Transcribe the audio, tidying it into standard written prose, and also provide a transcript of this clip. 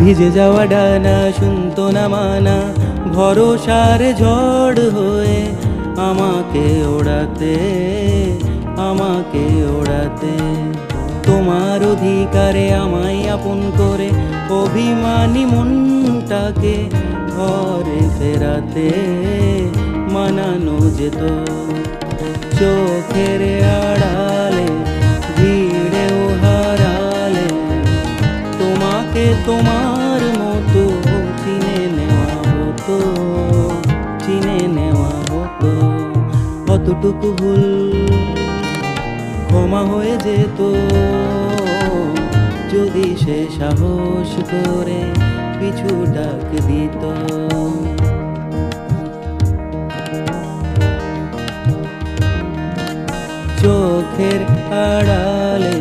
ভিজে যাওয়া ডানা শুনতো না মানা, ভরসার ঝড় হয়ে আমাকে ওড়াতে, আমাকে ওড়াতে। তোমার অধিকারে আমায় আপন করে অভিমানী মনটাকে ঘরে ফেরাতে মানানো যেত। চোখের আড়ালে ভিড়েও হারালে তোমাকে তোমার মতো চিনে নেওয়া হতো, চিনে নেওয়া হতো। কতটুকু ভুল ক্ষমা হয়ে যেত যদি সে সাহস করে পিছু ডাক দিত। চোখের আড়ালে